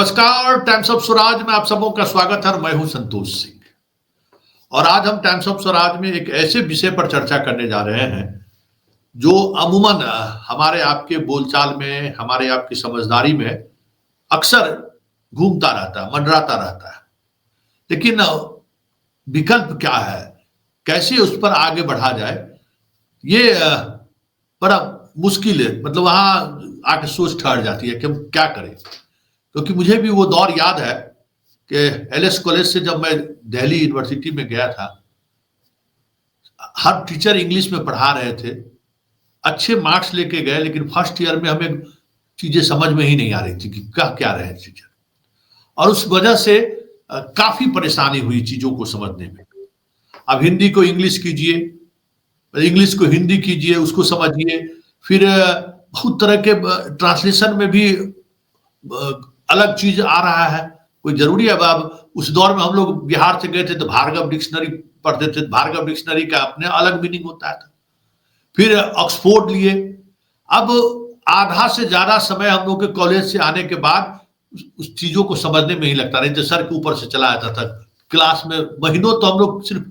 नमस्कार, times of Swaraj में आप सबों का स्वागत है। मैं हूं संतोष सिंह और आज हम टाइम्स ऑफ स्वराज में एक ऐसे विषय पर चर्चा करने जा रहे हैं जो अमूमन हमारे आपके बोलचाल में, हमारे आपकी समझदारी में अक्सर घूमता रहता है, मंडराता रहता है। लेकिन विकल्प क्या है, कैसे उस पर आगे बढ़ा जाए, ये बड़ा मुश्किल है। मतलब वहां आके सोच ठहर जाती है कि हम क्या करें। क्योंकि मुझे भी वो दौर याद है कि एलएस कॉलेज से जब मैं दिल्ली यूनिवर्सिटी में गया था, हर टीचर इंग्लिश में पढ़ा रहे थे, अच्छे मार्क्स लेके गए, लेकिन फर्स्ट ईयर में हमें चीजें समझ में ही नहीं आ रही थी कि क्या रहे टीचर। और उस वजह से काफी परेशानी हुई चीजों को समझने में। अब हिंदी को इंग्लिश कीजिए, इंग्लिश को हिंदी कीजिए, उसको समझिए, फिर बहुत तरह के ट्रांसलेशन में भी अलग चीज आ रहा है। कोई जरूरी है? अब उस दौर में हम लोग बिहार से गए थे तो भार्गव डिक्शनरी पढ़ते थे। भार्गव डिक्शनरी का अपने अलग मीनिंग होता था। फिर ऑक्सफोर्ड लिए। अब आधा से ज्यादा समय हम लोग के कॉलेज से आने के बाद उस चीजों को समझने में ही लगता, नहीं तो सर के ऊपर से चला जाता था। क्लास में महीनों तो हम लोग सिर्फ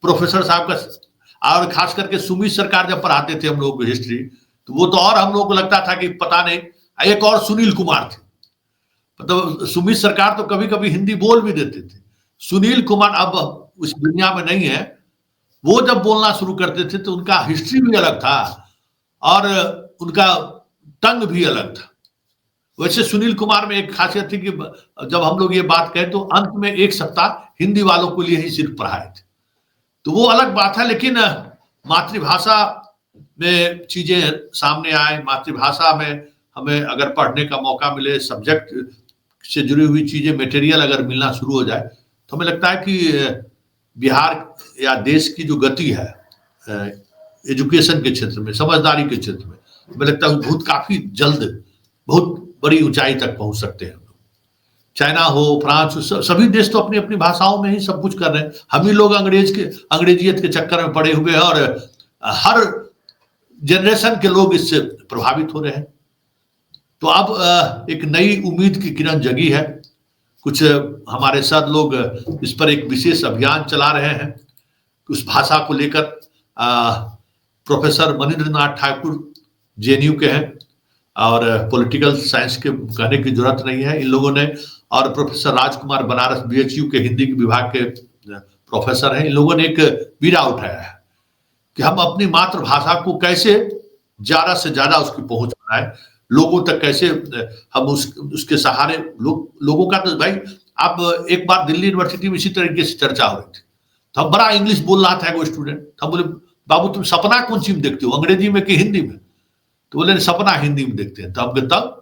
प्रोफेसर साहब का, और खास करके सुमित सरकार जब पढ़ाते थे हम लोग हिस्ट्री, तो वो तो और हम लोग को लगता था कि पता नहीं। एक और सुनील कुमार थे, मतलब सुमित सरकार तो कभी कभी हिंदी बोल भी देते थे। सुनील कुमार अब उस दुनिया में नहीं है। वो जब बोलना शुरू करते थे तो उनका हिस्ट्री भी अलग था और उनका टंग भी अलग था। वैसे सुनील कुमार में एक खासियत थी कि जब हम लोग ये बात कहें तो अंत में एक सप्ताह हिंदी वालों के लिए ही सिर्फ पढ़ाए थे, तो वो अलग बात है। लेकिन मातृभाषा में चीजें सामने आए, मातृभाषा में हमें अगर पढ़ने का मौका मिले, सब्जेक्ट से जुड़ी हुई चीजें, मटेरियल अगर मिलना शुरू हो जाए, तो हमें लगता है कि बिहार या देश की जो गति है एजुकेशन के क्षेत्र में, समझदारी के क्षेत्र में, हमें लगता है बहुत काफी जल्द बहुत बड़ी ऊंचाई तक पहुंच सकते हैं। चाइना हो, फ्रांस हो, सभी देश तो अपनी अपनी भाषाओं में ही सब कुछ कर रहे हैं। हम ही लोग अंग्रेजियत के चक्कर में पड़े हुए हैं और हर जनरेशन के लोग इससे प्रभावित हो रहे हैं। तो अब एक नई उम्मीद की किरण जगी है। कुछ हमारे साथ लोग इस पर एक विशेष अभियान चला रहे हैं। उस भाषा को लेकर प्रोफेसर मनीन्द्र नाथ ठाकुर जेएनयू के हैं और पॉलिटिकल साइंस के कहने की जरूरत नहीं है इन लोगों ने, और प्रोफेसर राजकुमार बनारस बीएचयू के हिंदी विभाग के प्रोफेसर हैं। इन लोगों ने एक बीड़ा उठाया है कि हम अपनी मातृभाषा को कैसे ज्यादा से ज्यादा उसकी पहुंच बनाए, लोगों तक कैसे हम उसके सहारे लोगों का। तो भाई आप एक बार दिल्ली यूनिवर्सिटी में इसी तरीके से चर्चा हो रही थी, तो हम बड़ा इंग्लिश बोल रहा था वो स्टूडेंट। हम बोले, बाबू तुम सपना कौन सी में देखते हो, अंग्रेजी में कि हिंदी में? तो बोले सपना हिंदी में देखते हैं। तो हम तब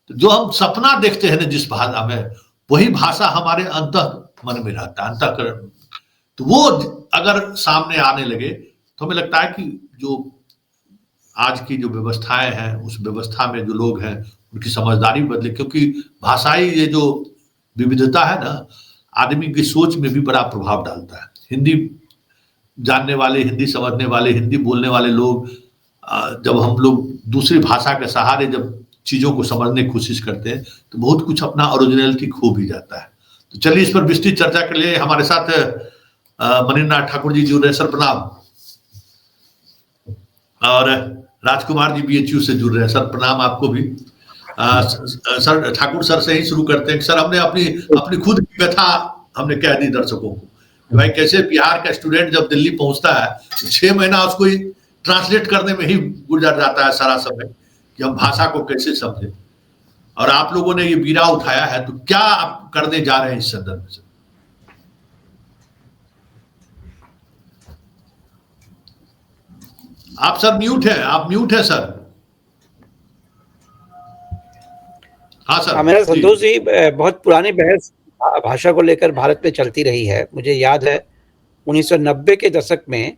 तो जो हम सपना देखते हैं ना जिस भाषा में, वही भाषा हमारे अंतः मन में रहता है, अंतःकरण। तो वो अगर सामने आने लगे तो हमें लगता है कि जो आज की जो व्यवस्थाएं हैं, उस व्यवस्था में जो लोग हैं उनकी समझदारी बदले। क्योंकि भाषाई ये जो विविधता है ना, आदमी की सोच में भी बड़ा प्रभाव डालता है। हिंदी जानने वाले, हिंदी समझने वाले, हिंदी बोलने वाले लोग, जब हम लोग दूसरी भाषा के सहारे जब चीजों को समझने की कोशिश करते हैं तो बहुत कुछ अपना ओरिजिनलिटी खो भी जाता है। तो चलिए इस पर विस्तृत चर्चा के लिए हमारे साथ मनीन्द्र नाथ ठाकुर जी जुड़ रहे हैं। सर प्रणाम। और राजकुमार जी बीएचयू से जुड़ रहे हैं। सर प्रणाम आपको भी। सर ठाकुर सर से ही शुरू करते हैं। सर हमने अपनी खुद की व्यथा हमने कह दी दर्शकों को, भाई कैसे बिहार का स्टूडेंट जब दिल्ली पहुंचता है 6 महीना उसको ट्रांसलेट करने में ही गुजर जाता है सारा समय कि हम भाषा को कैसे समझें। और आप लोगों ने ये बीड़ा उठाया है, तो क्या आप करने जा रहे हैं इस संदर्भ में? आप सर म्यूट है, आप म्यूट है सर। हाँ सर। मेरा संतोष जी, बहुत पुरानी बहस भाषा को लेकर भारत में चलती रही है। मुझे याद है 1990 के दशक में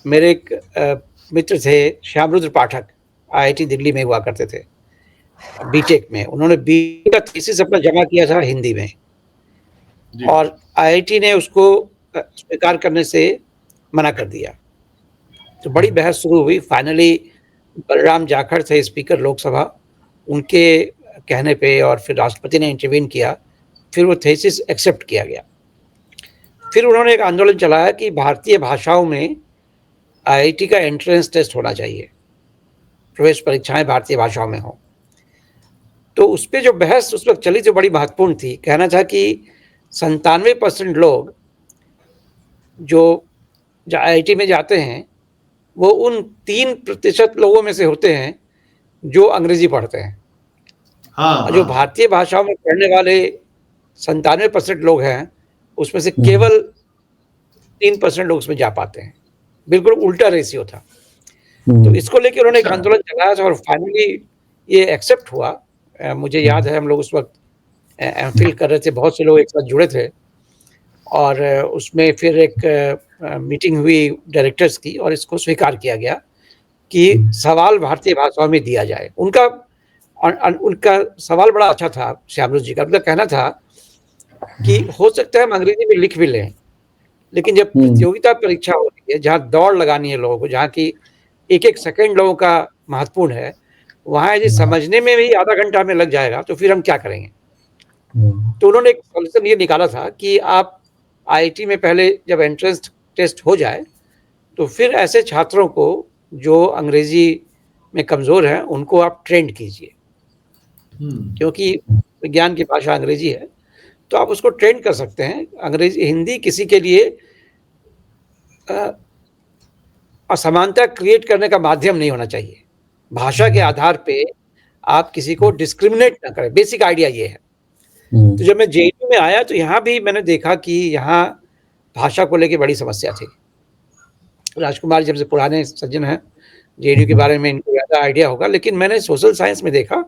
मेरे एक मित्र थे श्यामरुद्र पाठक, आईआईटी दिल्ली में हुआ करते थे बीटेक में। उन्होंने बीटेक का थीसिस अपना जमा किया था हिंदी में, और आईआईटी ने उसको स्वीकार करने से मना कर दिया। तो बड़ी बहस शुरू हुई। फाइनली बलराम जाखड़ थे स्पीकर लोकसभा, उनके कहने पे और फिर राष्ट्रपति ने इंटरवीन किया, फिर वो थीसिस एक्सेप्ट किया गया। फिर उन्होंने एक आंदोलन चलाया कि भारतीय भाषाओं में आईआईटी का एंट्रेंस टेस्ट होना चाहिए, प्रवेश परीक्षाएं भारतीय भाषाओं में हो। तो उस पर जो बहस उस वक्त चली जो बड़ी महत्वपूर्ण थी, कहना था कि 97% लोग जो आईआईटी में जाते हैं वो उन 3% लोगों में से होते हैं जो अंग्रेजी पढ़ते हैं। हाँ, जो भारतीय भाषाओं में पढ़ने वाले 97% लोग हैं, उसमें से केवल 3% लोग उसमें जा पाते हैं। बिल्कुल उल्टा रेशियो था। तो इसको लेकर उन्होंने एक आंदोलन चलाया था और फाइनली ये एक्सेप्ट हुआ। मुझे याद है हम लोग उस वक्त एमफिल कर रहे थे, बहुत से लोग एक साथ जुड़े थे और उसमें फिर एक मीटिंग हुई डायरेक्टर्स की और इसको स्वीकार किया गया कि सवाल भारतीय भाषाओं में दिया जाए। उनका सवाल बड़ा अच्छा था श्यामरू जी का। उनका कहना था कि हो सकता है हम अंग्रेजी में लिख भी लें, लेकिन जब प्रतियोगिता परीक्षा हो रही है, जहाँ दौड़ लगानी है लोगों को, जहाँ की एक सेकंड लोगों का महत्वपूर्ण है, वहाँ यदि समझने में भी आधा घंटा हमें लग जाएगा तो फिर हम क्या करेंगे। तो उन्होंने एक सॉल्यूशन ये निकाला था कि आप आईआईटी में पहले जब एंट्रेंस टेस्ट हो जाए तो फिर ऐसे छात्रों को जो अंग्रेजी में कमज़ोर हैं उनको आप ट्रेंड कीजिए, क्योंकि विज्ञान की भाषा अंग्रेजी है, तो आप उसको ट्रेंड कर सकते हैं। अंग्रेजी हिंदी किसी के लिए असमानता क्रिएट करने का माध्यम नहीं होना चाहिए। भाषा के आधार पे आप किसी को डिस्क्रिमिनेट ना करें, बेसिक आइडिया ये है। तो जब मैं जेएनयू में आया तो यहाँ भी मैंने देखा कि यहाँ भाषा को लेकर बड़ी समस्या थी। राजकुमार जी हमसे पुराने सज्जन हैं, जेएनयू के बारे में इनको ज़्यादा आइडिया होगा, लेकिन मैंने सोशल साइंस में देखा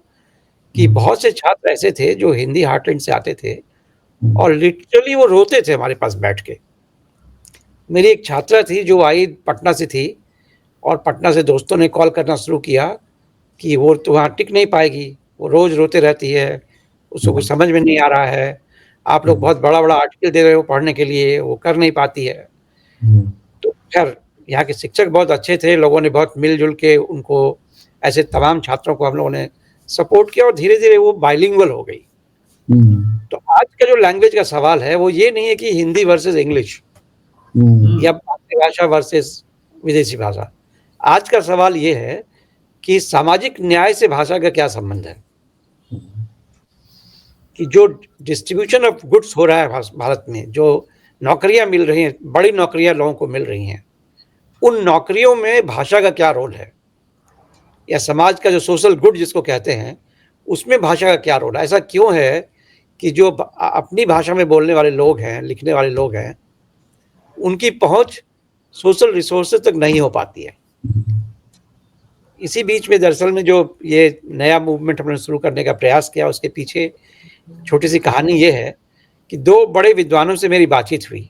कि बहुत से छात्र ऐसे थे जो हिंदी हार्टलैंड से आते थे और लिटरली वो रोते थे हमारे पास बैठ के। मेरी एक छात्रा थी जो आई पटना से थी और पटना से दोस्तों ने कॉल करना शुरू किया कि वो तो वहाँ टिक नहीं पाएगी, वो रोज़ रोते रहती है, उसको कुछ समझ में नहीं आ रहा है, आप लोग बहुत बड़ा आर्टिकल दे रहे हो पढ़ने के लिए, वो कर नहीं पाती है। तो खैर यहाँ के शिक्षक बहुत अच्छे थे, लोगों ने बहुत मिलजुल के उनको, ऐसे तमाम छात्रों को हम लोगों ने सपोर्ट किया और धीरे धीरे वो बाइलिंगुअल हो गई। तो आज का जो लैंग्वेज का सवाल है वो ये नहीं है कि हिंदी वर्सेस इंग्लिश या भारतीय भाषा वर्सेस विदेशी भाषा। आज का सवाल ये है कि सामाजिक न्याय से भाषा का क्या संबंध है, कि जो डिस्ट्रीब्यूशन ऑफ गुड्स हो रहा है भारत में, जो नौकरियां मिल रही हैं, बड़ी नौकरियां लोगों को मिल रही हैं, उन नौकरियों में भाषा का क्या रोल है, या समाज का जो सोशल गुड जिसको कहते हैं उसमें भाषा का क्या रोल है। ऐसा क्यों है कि जो अपनी भाषा में बोलने वाले लोग हैं, लिखने वाले लोग हैं, उनकी पहुंच सोशल रिसोर्सेज तक नहीं हो पाती है। इसी बीच में दरअसल में जो ये नया मूवमेंट हमने शुरू करने का प्रयास किया, उसके पीछे छोटी सी कहानी ये है कि दो बड़े विद्वानों से मेरी बातचीत हुई।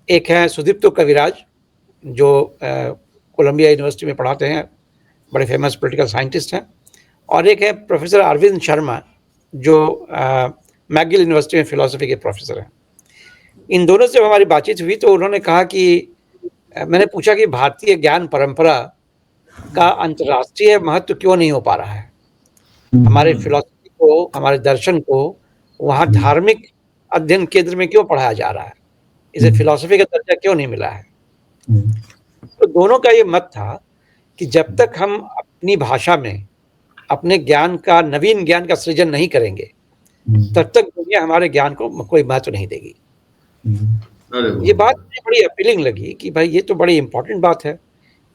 एक है सुदीप्तो कविराज जो कोलंबिया यूनिवर्सिटी में पढ़ाते हैं, बड़े फेमस पॉलिटिकल साइंटिस्ट हैं, और एक है प्रोफेसर अरविंद शर्मा जो मैगिल यूनिवर्सिटी में फिलॉसफी के प्रोफेसर हैं। इन दोनों से हमारी बातचीत हुई तो उन्होंने कहा कि मैंने पूछा कि भारतीय ज्ञान परंपरा का अंतर्राष्ट्रीय महत्व क्यों नहीं हो पा रहा है, हमारे फिलॉसफी को, हमारे दर्शन को वहाँ धार्मिक अध्ययन केंद्र में क्यों पढ़ाया जा रहा है, इसे फिलॉसफी का दर्जा क्यों नहीं मिला है। तो दोनों का ये मत था कि जब तक हम अपनी भाषा में अपने ज्ञान का, नवीन ज्ञान का सृजन नहीं करेंगे तब तक दुनिया हमारे ज्ञान को कोई महत्व नहीं देगी। ये बात मुझे बड़ी अपीलिंग लगी कि भाई ये तो बड़ी इंपॉर्टेंट बात है।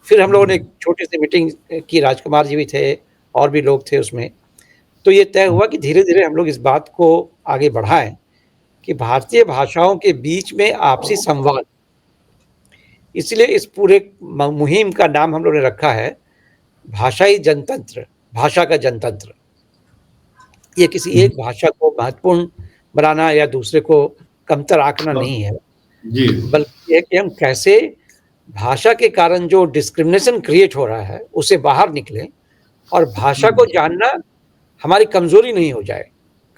फिर हम लोगों ने एक छोटी सी मीटिंग की, राजकुमार जी भी थे और भी लोग थे उसमें। तो ये तय हुआ कि धीरे धीरे हम लोग इस बात को आगे बढ़ाएं कि भारतीय भाषाओं के बीच में आपसी संवाद, इसलिए इस पूरे मुहिम का नाम हम लोगों ने रखा है भाषाई जनतंत्र, भाषा का जनतंत्र। ये किसी एक भाषा को महत्वपूर्ण बनाना या दूसरे को कमतर आंकना नहीं है, बल्कि कि हम कैसे भाषा के कारण जो डिस्क्रिमिनेशन क्रिएट हो रहा है उसे बाहर निकलें और भाषा को जानना हमारी कमजोरी नहीं हो जाए।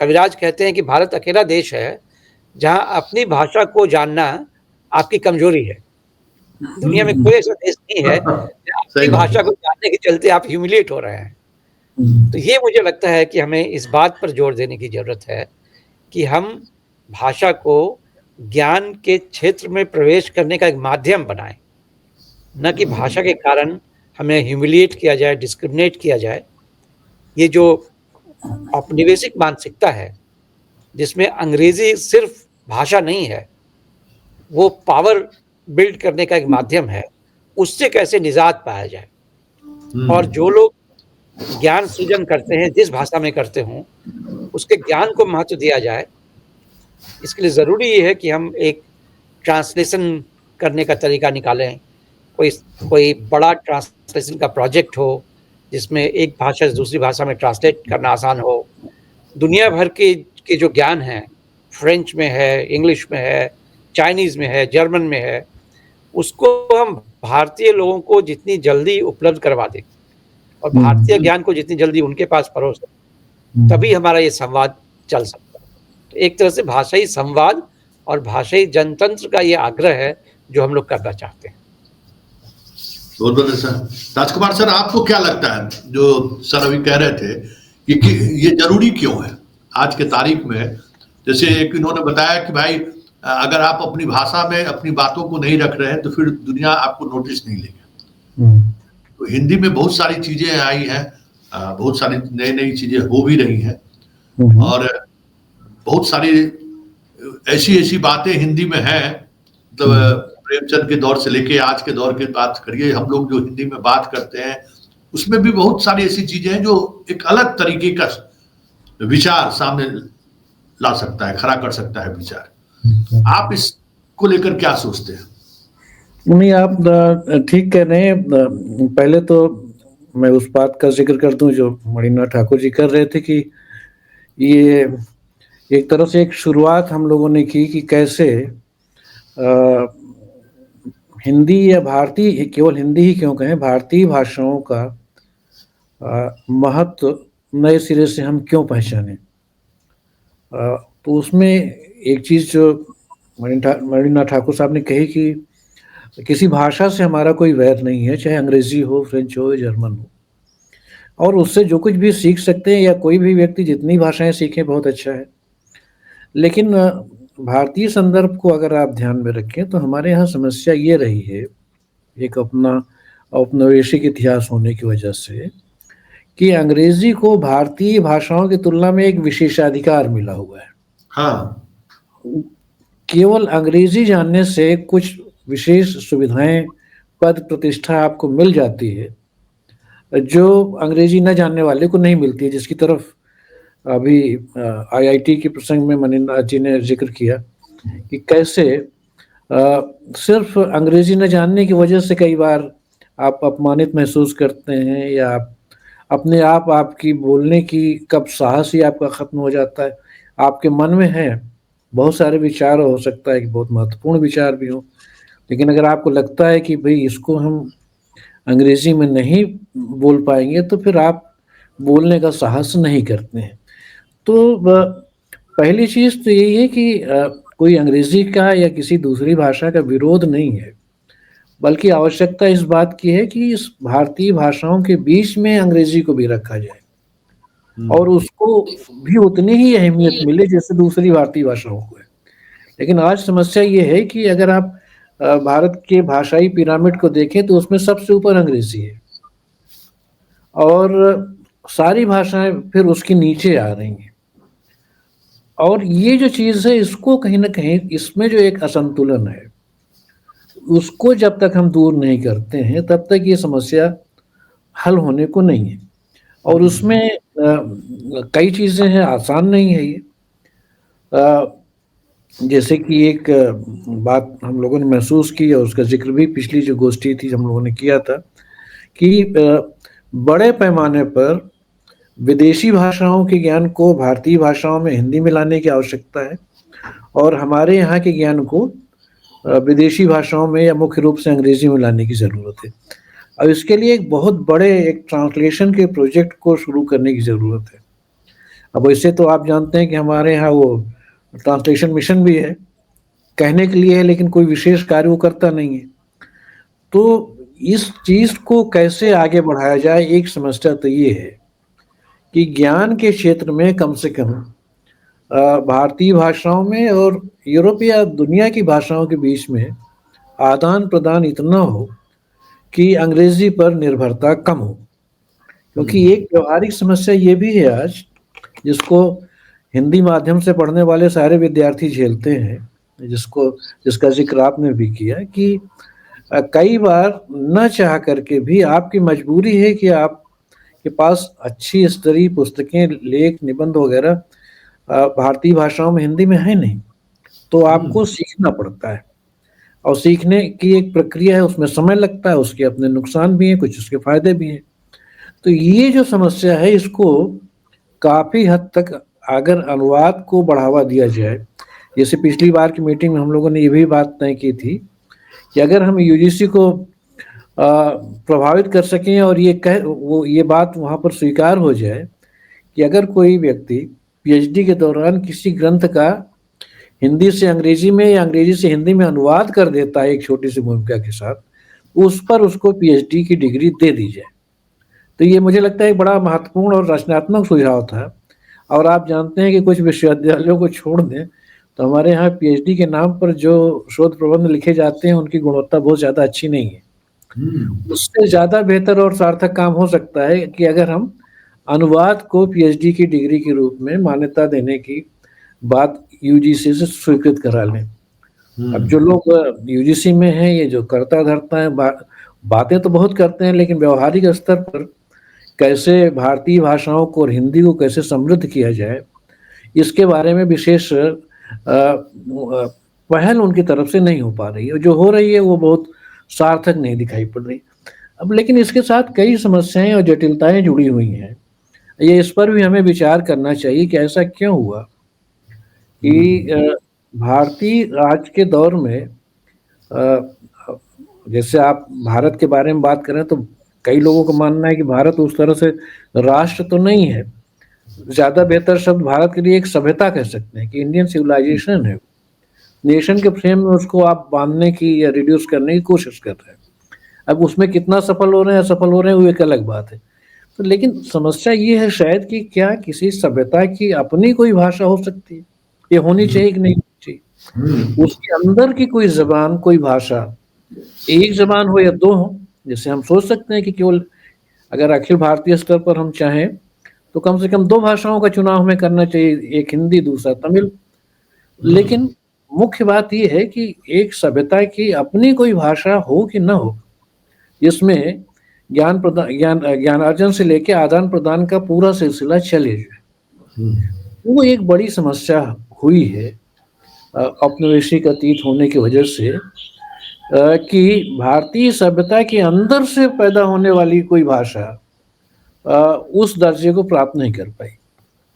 कविराज कहते हैं कि भारत अकेला देश है जहां अपनी भाषा को जानना आपकी कमजोरी है। दुनिया में कोई ऐसा देश नहीं है अपनी भाषा को जानने के चलते आप ह्यूमिलिएट हो रहे हैं। तो ये मुझे लगता है कि हमें इस बात पर जोर देने की ज़रूरत है कि हम भाषा को ज्ञान के क्षेत्र में प्रवेश करने का एक माध्यम बनाएँ, न कि भाषा के कारण हमें ह्यूमिलिएट किया जाए, डिस्क्रिमिनेट किया जाए। ये जो औपनिवेशिक मानसिकता है, जिसमें अंग्रेज़ी सिर्फ़ भाषा नहीं है, वो पावर बिल्ड करने का एक माध्यम है, उससे कैसे निजात पाया जाए। और जो लोग ज्ञान सृजन करते हैं, जिस भाषा में करते हों, उसके ज्ञान को महत्व दिया जाए। इसके लिए ज़रूरी ये है कि हम एक ट्रांसलेशन करने का तरीका निकालें, कोई कोई बड़ा ट्रांसलेशन का प्रोजेक्ट हो, जिसमें एक भाषा से दूसरी भाषा में ट्रांसलेट करना आसान हो। दुनिया भर के जो ज्ञान हैं, फ्रेंच में है, इंग्लिश में है, चाइनीज़ में है, जर्मन में है, उसको हम भारतीय लोगों को जितनी जल्दी उपलब्ध करवा दें और भारतीय ज्ञान को जितनी जल्दी उनके पास परोस दें, तभी हमारा ये संवाद चल सकता है। तो एक तरह से भाषाई संवाद और भाषाई जनतंत्र का ये आग्रह है, जो हम लोग करना चाहते हैं। बहुत बहुत सर। राजकुमार सर, आपको क्या लगता है, जो सर अभी कह रहे थे कि ये जरूरी क्यों है आज के तारीख में? जैसे एक इन्होंने बताया कि भाई अगर आप अपनी भाषा में अपनी बातों को नहीं रख रहे हैं तो फिर दुनिया आपको नोटिस नहीं लेगी। तो हिंदी में बहुत सारी चीजें आई हैं, बहुत सारी नई नई चीजें हो भी रही हैं, और बहुत सारी ऐसी ऐसी बातें हिंदी में हैं, मतलब प्रेमचंद के दौर से लेके आज के दौर की बात करिए, हम लोग जो हिंदी में बात करते हैं उसमें भी बहुत सारी ऐसी चीजें हैं जो एक अलग तरीके का विचार सामने ला सकता है, खड़ा कर सकता है विचार। आप इसको लेकर क्या सोचते हैं? नहीं, आप ठीक कह रहे हैं। पहले तो मैं उस बात का जिक्र कर दूं जो मणिनाथ ठाकुर जी कर रहे थे कि ये एक तरह से एक शुरुआत हम लोगों ने की कि कैसे हिंदी या भारतीय, केवल हिंदी ही क्यों कहें, भारतीय भाषाओं का महत्व नए सिरे से हम क्यों पहचानें। तो उसमें एक चीज़ जो मणिनाथ ठाकुर साहब ने कही कि किसी भाषा से हमारा कोई वैर नहीं है, चाहे अंग्रेजी हो, फ्रेंच हो, जर्मन हो, और उससे जो कुछ भी सीख सकते हैं, या कोई भी व्यक्ति जितनी भाषाएं सीखे बहुत अच्छा है। लेकिन भारतीय संदर्भ को अगर आप ध्यान में रखें तो हमारे यहाँ समस्या ये रही है, एक अपना औपनिवेशिक इतिहास होने की वजह से, कि अंग्रेजी को भारतीय भाषाओं की तुलना में एक विशेषाधिकार मिला हुआ है। हाँ, केवल अंग्रेजी जानने से कुछ विशेष सुविधाएं, पद प्रतिष्ठा आपको मिल जाती है, जो अंग्रेजी न जानने वाले को नहीं मिलती है, जिसकी तरफ अभी आईआईटी के प्रसंग में मणिनाथ जी ने जिक्र किया कि कैसे सिर्फ अंग्रेजी न जानने की वजह से कई बार आप अपमानित महसूस करते हैं, या आप अपने आप आपकी बोलने की कब साहस ही आपका ख़त्म हो जाता है। आपके मन में है बहुत सारे विचार, हो सकता है कि बहुत महत्वपूर्ण विचार भी हों, लेकिन अगर आपको लगता है कि भाई इसको हम अंग्रेजी में नहीं बोल पाएंगे, तो फिर आप बोलने का साहस नहीं करते हैं। तो पहली चीज़ तो यही है कि कोई अंग्रेजी का या किसी दूसरी भाषा का विरोध नहीं है, बल्कि आवश्यकता इस बात की है कि इस भारतीय भाषाओं के बीच में अंग्रेजी को भी रखा जाए और उसको भी उतनी ही अहमियत मिले जैसे दूसरी भारतीय भाषाओं को है। लेकिन आज समस्या ये है कि अगर आप भारत के भाषाई पिरामिड को देखें तो उसमें सबसे ऊपर अंग्रेजी है और सारी भाषाएं फिर उसके नीचे आ रही हैं। और ये जो चीज़ है, इसको कहीं ना कहीं इसमें जो एक असंतुलन है, उसको जब तक हम दूर नहीं करते हैं तब तक ये समस्या हल होने को नहीं है। और उसमें कई चीज़ें हैं, आसान नहीं है ये। जैसे कि एक बात हम लोगों ने महसूस की और उसका जिक्र भी पिछली जो गोष्ठी थी हम लोगों ने किया था कि बड़े पैमाने पर विदेशी भाषाओं के ज्ञान को भारतीय भाषाओं में, हिंदी में लाने की आवश्यकता है, और हमारे यहाँ के ज्ञान को विदेशी भाषाओं में या मुख्य रूप से अंग्रेजी में लाने की ज़रूरत है। अब इसके लिए एक बहुत बड़े एक ट्रांसलेशन के प्रोजेक्ट को शुरू करने की ज़रूरत है। अब वैसे तो आप जानते हैं कि हमारे यहाँ वो ट्रांसलेशन मिशन भी है, कहने के लिए है, लेकिन कोई विशेष कार्य वो करता नहीं है। तो इस चीज़ को कैसे आगे बढ़ाया जाए, एक समस्या तो ये है। कि ज्ञान के क्षेत्र में कम से कम भारतीय भाषाओं में और यूरोपीय या दुनिया की भाषाओं के बीच में आदान प्रदान इतना हो कि अंग्रेजी पर निर्भरता कम हो। क्योंकि एक व्यवहारिक समस्या ये भी है आज, जिसको हिंदी माध्यम से पढ़ने वाले सारे विद्यार्थी झेलते हैं, जिसका जिक्र आपने भी किया कि कई बार न चाह करके भी आपकी मजबूरी है कि आपके पास अच्छी स्तरीय पुस्तकें, लेख, निबंध वगैरह भारतीय भाषाओं में, हिंदी में है नहीं, तो आपको सीखना पड़ता है। और सीखने की एक प्रक्रिया है, उसमें समय लगता है, उसके अपने नुकसान भी हैं, कुछ उसके फायदे भी हैं। तो ये जो समस्या है, इसको काफ़ी हद तक अगर अनुवाद को बढ़ावा दिया जाए, जैसे पिछली बार की मीटिंग में हम लोगों ने ये भी बात तय की थी कि अगर हम यूजीसी को प्रभावित कर सकें और ये बात वहाँ पर स्वीकार हो जाए कि अगर कोई व्यक्ति पीएचडी के दौरान किसी ग्रंथ का हिंदी से अंग्रेजी में या अंग्रेजी से हिंदी में अनुवाद कर देता है एक छोटी सी भूमिका के साथ, उस पर उसको पीएचडी की डिग्री दे दी जाए। तो ये मुझे लगता है एक बड़ा महत्वपूर्ण और रचनात्मक सुझाव था। और आप जानते हैं कि कुछ विश्वविद्यालयों को छोड़ दें तो हमारे यहाँ पीएचडी के नाम पर जो शोध प्रबंध लिखे जाते हैं उनकी गुणवत्ता बहुत ज़्यादा अच्छी नहीं है। उससे ज़्यादा बेहतर और सार्थक काम हो सकता है कि अगर हम अनुवाद को पीएचडी की डिग्री के रूप में मान्यता देने की बात यूजीसी से स्वीकृत करा लें। अब जो लोग यूजीसी में हैं, ये जो करता धरता है, बातें तो बहुत करते हैं, लेकिन व्यवहारिक स्तर पर कैसे भारतीय भाषाओं को और हिंदी को कैसे समृद्ध किया जाए, इसके बारे में विशेष पहल उनकी तरफ से नहीं हो पा रही है। जो हो रही है वो बहुत सार्थक नहीं दिखाई पड़ रही। अब लेकिन इसके साथ कई समस्याएं और जटिलताएं जुड़ी हुई हैं। ये इस पर भी हमें विचार करना चाहिए कि ऐसा क्यों हुआ कि भारतीय आज के दौर में, जैसे आप भारत के बारे में बात करें तो कई लोगों का मानना है कि भारत उस तरह से राष्ट्र तो नहीं है, ज़्यादा बेहतर शब्द भारत के लिए एक सभ्यता कह सकते हैं कि इंडियन सिविलाइजेशन है। नेशन के फ्रेम में उसको आप बांधने की या रिड्यूस करने की कोशिश कर रहे हैं। अब उसमें कितना सफल हो रहे हैं, असफल हो रहे हैं, वो एक अलग बात है। तो लेकिन समस्या ये है शायद कि क्या किसी सभ्यता की अपनी कोई भाषा हो सकती है, ये होनी चाहिए कि नहीं होनी चाहिए, उसके अंदर की कोई जबान, कोई भाषा, एक जबान हो या दो हो। जैसे हम सोच सकते हैं कि केवल अगर अखिल भारतीय स्तर पर हम चाहें तो कम से कम 2 भाषाओं का चुनाव हमें करना चाहिए, एक हिंदी, दूसरा तमिल। लेकिन मुख्य बात यह है कि एक सभ्यता की अपनी कोई भाषा हो कि न हो, जिसमें ज्ञानार्जन से लेकर आदान प्रदान का पूरा सिलसिला चले जाए, वो एक बड़ी समस्या हुई है औपनिवेशिक अतीत होने की वजह से, कि भारतीय सभ्यता के अंदर से पैदा होने वाली कोई भाषा उस दर्जे को प्राप्त नहीं कर पाई।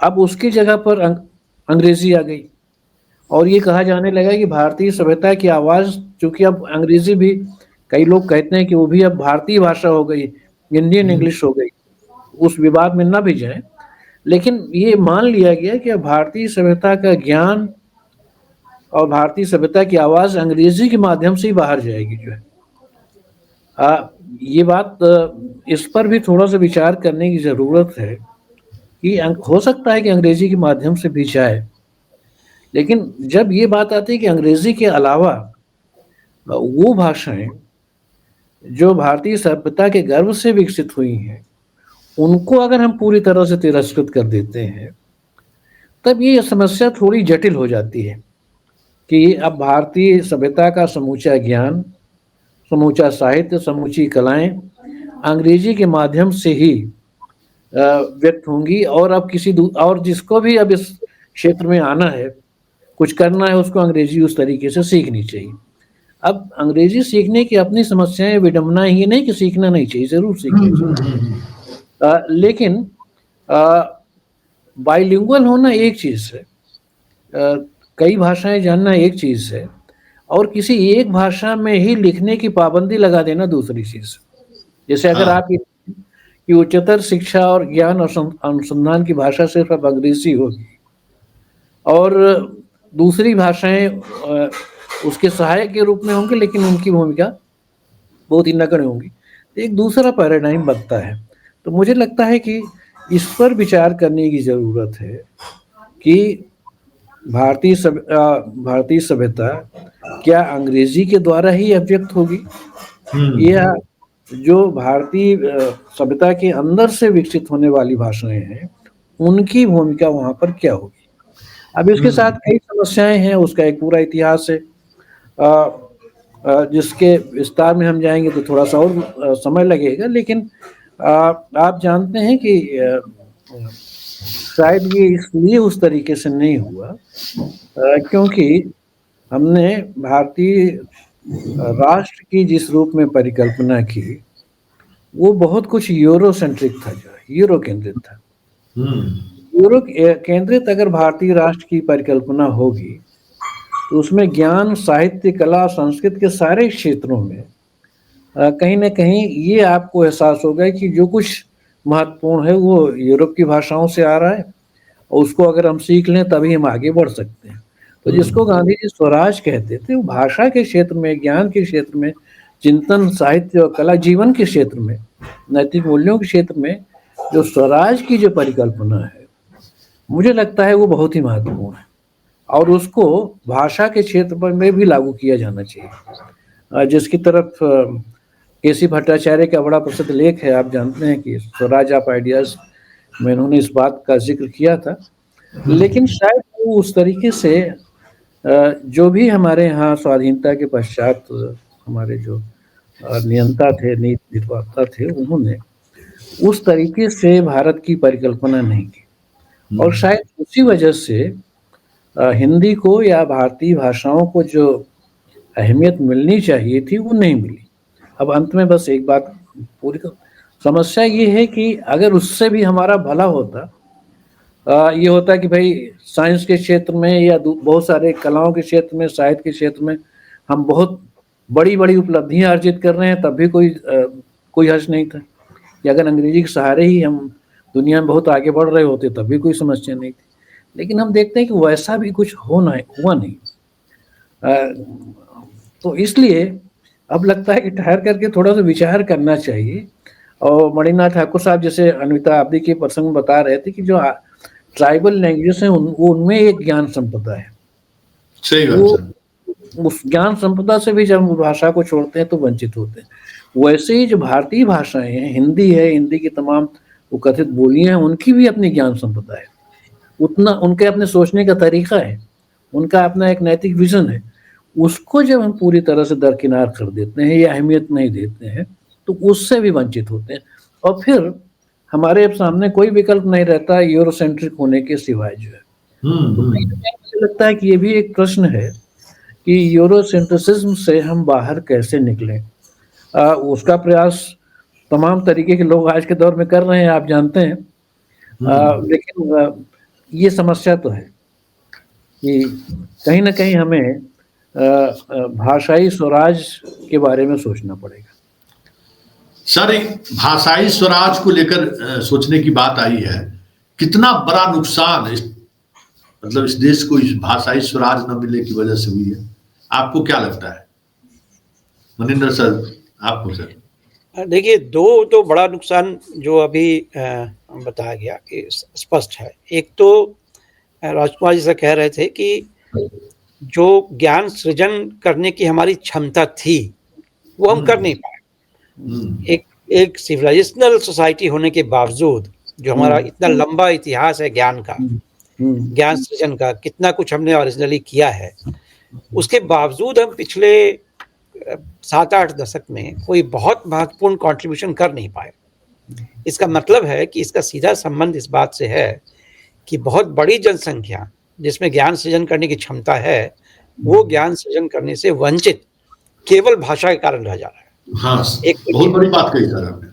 अब उसकी जगह पर अंग्रेजी आ गई और ये कहा जाने लगा कि भारतीय सभ्यता की आवाज़, चूंकि अब अंग्रेजी भी कई लोग कहते हैं कि वो भी अब भारतीय भाषा हो गई, इंडियन इंग्लिश हो गई, उस विवाद में ना भी जाए, लेकिन ये मान लिया गया कि अब भारतीय सभ्यता का ज्ञान और भारतीय सभ्यता की आवाज़ अंग्रेजी के माध्यम से ही बाहर जाएगी। जो है ये बात, इस पर भी थोड़ा सा विचार करने की ज़रूरत है कि हो सकता है कि अंग्रेजी के माध्यम से भी जाए, लेकिन जब ये बात आती है कि अंग्रेजी के अलावा वो भाषाएं जो भारतीय सभ्यता के गर्भ से विकसित हुई हैं, उनको अगर हम पूरी तरह से तिरस्कृत कर देते हैं, तब ये समस्या थोड़ी जटिल हो जाती है कि अब भारतीय सभ्यता का समूचा ज्ञान, समूचा साहित्य, समूची कलाएं अंग्रेजी के माध्यम से ही व्यक्त होंगी। और अब और जिसको भी अब इस क्षेत्र में आना है, कुछ करना है, उसको अंग्रेजी उस तरीके से सीखनी चाहिए। अब अंग्रेजी सीखने की अपनी समस्याएं, विडंबनाएं, ये नहीं कि सीखना नहीं चाहिए, जरूर सीखना चाहिए, लेकिन बाइलिंगुअल होना एक चीज़ है, कई भाषाएं जानना एक चीज़ है, और किसी एक भाषा में ही लिखने की पाबंदी लगा देना दूसरी चीज़। जैसे अगर आप कि उच्चतर शिक्षा और ज्ञान और अनुसंधान की भाषा सिर्फ अब अंग्रेजी होगी और दूसरी भाषाएं उसके सहायक के रूप में होंगी, लेकिन उनकी भूमिका बहुत ही नगण्य होंगी, एक दूसरा पैराडाइम बनता है। तो मुझे लगता है कि इस पर विचार करने की जरूरत है कि भारतीय सभ्यता क्या अंग्रेजी के द्वारा ही अभिव्यक्त होगी, या जो भारतीय सभ्यता के अंदर से विकसित होने वाली भाषाएं हैं उनकी भूमिका वहां पर क्या होगी। अब इसके साथ कई समस्याएं हैं, उसका एक पूरा इतिहास है जिसके विस्तार में हम जाएंगे तो थोड़ा सा और समय लगेगा, लेकिन आप जानते हैं कि शायद ये इसलिए उस तरीके से नहीं हुआ क्योंकि हमने भारतीय राष्ट्र की जिस रूप में परिकल्पना की वो बहुत कुछ यूरो सेंट्रिक था, जो यूरो केंद्रित था। यूरो केंद्रित अगर भारतीय राष्ट्र की परिकल्पना होगी तो उसमें ज्ञान, साहित्य, कला, संस्कृत के सारे क्षेत्रों में कहीं ना कहीं ये आपको एहसास होगा कि जो कुछ महत्वपूर्ण है वो यूरोप की भाषाओं से आ रहा है और उसको अगर हम सीख लें तभी हम आगे बढ़ सकते हैं। तो जिसको गांधी जी स्वराज कहते थे वो भाषा के क्षेत्र में, ज्ञान के क्षेत्र में, चिंतन, साहित्य और कला, जीवन के क्षेत्र में, नैतिक मूल्यों के क्षेत्र में जो स्वराज की जो परिकल्पना है मुझे लगता है वो बहुत ही महत्वपूर्ण है और उसको भाषा के क्षेत्र पर में भी लागू किया जाना चाहिए, जिसकी तरफ केसी भट्टाचार्य का बड़ा प्रसिद्ध लेख है, आप जानते हैं कि स्वराज ऑफ आइडियाज में उन्होंने इस बात का जिक्र किया था। लेकिन शायद वो उस तरीके से जो भी हमारे यहाँ स्वाधीनता के पश्चात हमारे जो नियंता थे, नीति निर्माता थे, उन्होंने उस तरीके से भारत की परिकल्पना नहीं की और शायद उसी वजह से हिंदी को या भारतीय भाषाओं को जो अहमियत मिलनी चाहिए थी वो नहीं मिली। अब अंत में बस एक बात, पूरी समस्या ये है कि अगर उससे भी हमारा भला होता, ये होता कि भाई साइंस के क्षेत्र में या बहुत सारे कलाओं के क्षेत्र में, साहित्य के क्षेत्र में हम बहुत बड़ी बड़ी उपलब्धियां अर्जित कर रहे हैं, तब भी कोई हर्ष नहीं था कि अगर अंग्रेजी के सहारे ही हम दुनिया में बहुत आगे बढ़ रहे होते तब भी कोई समस्या नहीं थी। लेकिन हम देखते हैं कि वैसा भी कुछ हुआ नहीं। तो इसलिए अब लगता है कि ठहर करके थोड़ा सा विचार करना चाहिए। और मणिनाथ ठाकुर साहब जैसे अनिता आब्दी के प्रसंग में बता रहे थे कि जो ट्राइबल लैंग्वेजेस हैं उनमें एक ज्ञान संपदा है। सही बात। उस ज्ञान संपदा से भी जब हम भाषा को छोड़ते हैं तो वंचित होते हैं। वैसे ही जो भारतीय भाषाएं हैं, हिंदी है, हिंदी की तमाम वो कथित बोलियां हैं, उनकी भी अपनी ज्ञान संपदा है, उतना उनके अपने सोचने का तरीका है, उनका अपना एक नैतिक विजन है। उसको जब हम पूरी तरह से दरकिनार कर देते हैं या अहमियत नहीं देते हैं तो उससे भी वंचित होते हैं और फिर हमारे सामने कोई विकल्प नहीं रहता यूरोसेंट्रिक होने के सिवाय जो है। तो मुझे लगता है कि ये भी एक प्रश्न है कि यूरोसेंट्रिसिज्म से हम बाहर कैसे निकलें। उसका प्रयास तमाम तरीके के लोग आज के दौर में कर रहे हैं, आप जानते हैं। लेकिन ये समस्या तो है कि कहीं ना कहीं हमें भाषाई स्वराज के बारे में सोचना पड़ेगा। सर, भाषाई स्वराज को लेकर सोचने की बात आई है, कितना बड़ा नुकसान मतलब इस देश को इस भाषाई स्वराज न मिलने की वजह से हुई है, आपको क्या लगता है मनिंदर सर? आपको सर देखिए, दो तो बड़ा नुकसान जो अभी बताया गया कि स्पष्ट है। एक तो राजकुमार जी से कह रहे थे कि जो ज्ञान सृजन करने की हमारी क्षमता थी वो हम कर नहीं पाए। एक सिविलाइजेशनल सोसाइटी होने के बावजूद, जो हमारा इतना लंबा इतिहास है ज्ञान का, ज्ञान सृजन का, कितना कुछ हमने ओरिजिनली किया है, उसके बावजूद हम पिछले 7-8 दशक में कोई बहुत महत्वपूर्ण कंट्रीब्यूशन कर नहीं पाए। इसका मतलब है कि इसका सीधा संबंध इस बात से है कि बहुत बड़ी जनसंख्या जिसमें ज्ञान सृजन करने की क्षमता है वो ज्ञान सृजन करने से वंचित केवल भाषा के कारण रह जा रहा है। हाँ, एक बहुत बड़ी बात कही सर आपने।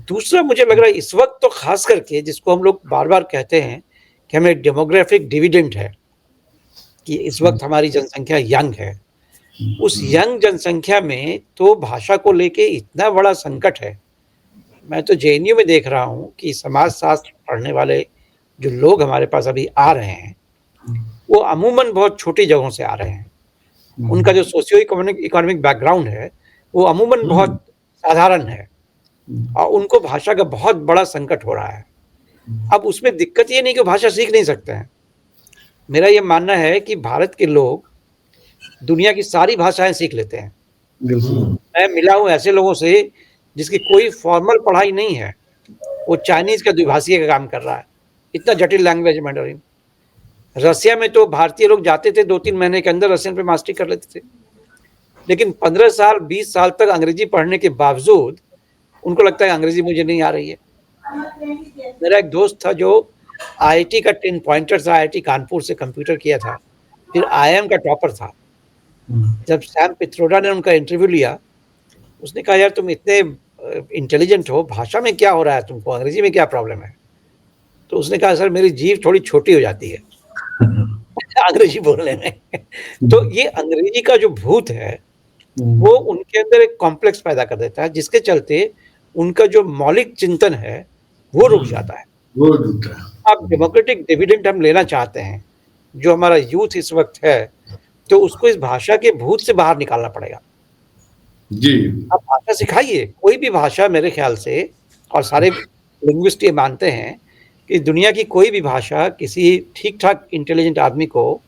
दूसरा, मुझे लग रहा है इस वक्त तो खास करके, जिसको हम लोग बार बार कहते हैं कि हमें डेमोग्राफिक डिविडेंड है, कि इस वक्त हमारी जनसंख्या यंग है, उस यंग जनसंख्या में तो भाषा को लेके इतना बड़ा संकट है। मैं तो जेएनयू में देख रहा हूँ कि समाजशास्त्र पढ़ने वाले जो लोग हमारे पास अभी आ रहे हैं वो अमूमन बहुत छोटी जगहों से आ रहे हैं। उनका जो सोशियो इकोनॉमिक बैकग्राउंड है वो अमूमन बहुत साधारण है और उनको भाषा का बहुत बड़ा संकट हो रहा है। अब उसमें दिक्कत ये नहीं कि भाषा सीख नहीं सकते हैं। मेरा ये मानना है कि भारत के लोग दुनिया की सारी भाषाएं सीख लेते हैं। मैं मिला हूँ ऐसे लोगों से जिसकी कोई फॉर्मल पढ़ाई नहीं है, वो चाइनीज का द्विभाषीय का काम कर रहा है, इतना जटिल लैंग्वेज मैंडरिन। रसिया में तो भारतीय लोग जाते थे 2-3 महीने के अंदर रशियन पे मास्टरी कर लेते थे, लेकिन 15 साल 20 साल तक अंग्रेजी पढ़ने के बावजूद उनको लगता है अंग्रेजी मुझे नहीं आ रही है। मेरा एक दोस्त था जो आईआईटी का 10 पॉइंटर था, आईआईटी कानपुर से कंप्यूटर किया था, फिर आईआईएम का टॉपर था। जब सैम पित्रोडा ने उनका इंटरव्यू लिया, उसने कहा यार तुम इतने इंटेलिजेंट हो, भाषा में क्या हो रहा है तुमको, अंग्रेजी में क्या प्रॉब्लम है? तो उसने कहा सर मेरी जीभ थोड़ी छोटी हो जाती है अंग्रेजी बोलने में। तो ये अंग्रेजी का जो भूत है वो उनके अंदर एक कॉम्प्लेक्स पैदा कर देता है, जिसके चलते उनका जो मौलिक चिंतन है वो रुक जाता है। अब डेमोक्रेटिक डिविडेंड हम लेना चाहते हैं, जो हमारा यूथ इस वक्त है, तो उसको इस भाषा के भूत से बाहर निकालना पड़ेगा जी। आप भाषा सिखाइए, कोई भी भाषा मेरे ख्याल से, और सारे लिंग्विस्ट ये मानते हैं कि दुनिया की कोई भी भाषा किसी ठीक ठाक इंटेलिजेंट आदमी को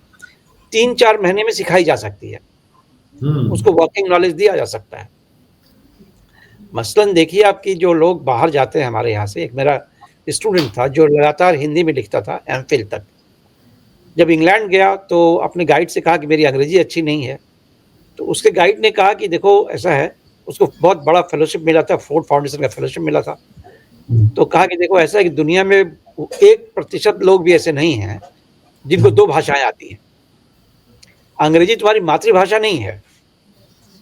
3-4 महीने में सिखाई जा सकती है, उसको वर्किंग नॉलेज दिया जा सकता है। मसलन देखिए आपकी जो लोग बाहर जाते हैं हमारे यहाँ से, एक मेरा स्टूडेंट था जो लगातार हिंदी में लिखता था एमफिल तक। जब इंग्लैंड गया तो अपने गाइड से कहा कि मेरी अंग्रेजी अच्छी नहीं है, तो उसके गाइड ने कहा कि देखो ऐसा है, उसको बहुत बड़ा फेलोशिप मिला था, फोर्ड फाउंडेशन का फेलोशिप मिला था। तो कहा कि देखो ऐसा है कि दुनिया में 1% लोग भी ऐसे नहीं हैं जिनको 2 भाषाएं आती हैं। अंग्रेजी तुम्हारी मातृभाषा नहीं है,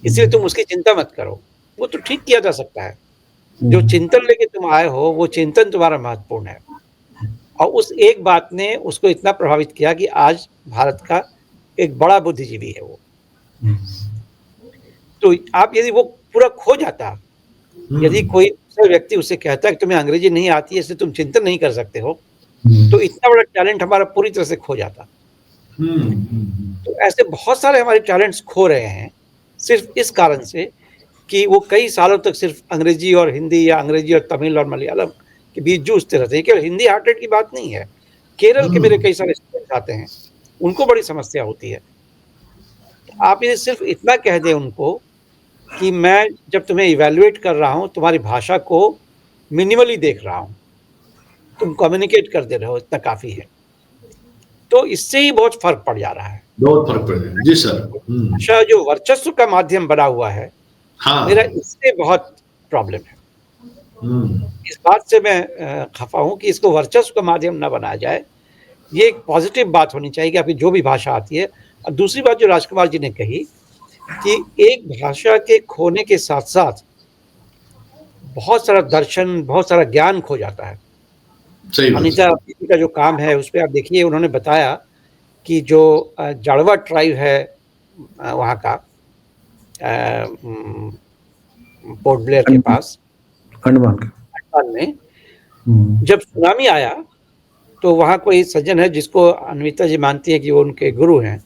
इसलिए तुम उसकी चिंता मत करो, वो तो ठीक किया जा सकता है। जो चिंतन लेके तुम आए हो वो चिंतन तुम्हारा महत्वपूर्ण है। और उस एक बात ने उसको इतना प्रभावित किया कि आज भारत का एक बड़ा बुद्धिजीवी है वो। तो आप यदि वो पूरा खो जाता, यदि कोई दूसरा व्यक्ति उससे कहता है कि तुम्हें अंग्रेजी नहीं आती है इसलिए तुम चिंतन नहीं कर सकते हो, तो इतना बड़ा टैलेंट हमारा पूरी तरह से खो जाता। तो ऐसे बहुत सारे हमारे टैलेंट्स खो रहे हैं सिर्फ इस कारण से कि वो कई सालों तक सिर्फ अंग्रेजी और हिंदी या अंग्रेजी और तमिल और मलयालम के बीच जूझते रहते हैं। केवल हिंदी हार्टेड की बात नहीं है, केरल के मेरे कई सारे स्टूडेंट्स आते हैं, उनको बड़ी समस्या होती है। आप ये सिर्फ इतना कह दें उनको कि मैं जब तुम्हें इवैल्यूएट कर रहा हूँ तुम्हारी भाषा को मिनिमली देख रहा हूँ, तुम कम्युनिकेट कर दे रहे हो, इतना काफ़ी है। तो इससे ही बहुत फर्क पड़ जा रहा है, बहुत फर्क पड़ रहा है जी सर। भाषा जो वर्चस्व का माध्यम बना हुआ है, हाँ। मेरा इससे बहुत प्रॉब्लम है। इस बात से मैं खफा हूँ कि इसको वर्चस्व का माध्यम न बनाया जाए। ये एक पॉजिटिव बात होनी चाहिए कि आपकी जो भी भाषा आती है। और दूसरी बात जो राजकुमार जी ने कही कि एक भाषा के खोने के साथ साथ बहुत सारा दर्शन, बहुत सारा ज्ञान खो जाता है। अनीता जी का जो काम है उस पर आप देखिए, उन्होंने बताया कि जो जाड़वा ट्राइब है वहाँ का पोर्ट ब्लेयर के पास अंडमान में, जब सुनामी आया तो वहाँ कोई सज्जन है जिसको अनविता जी मानती है कि वो उनके गुरु हैं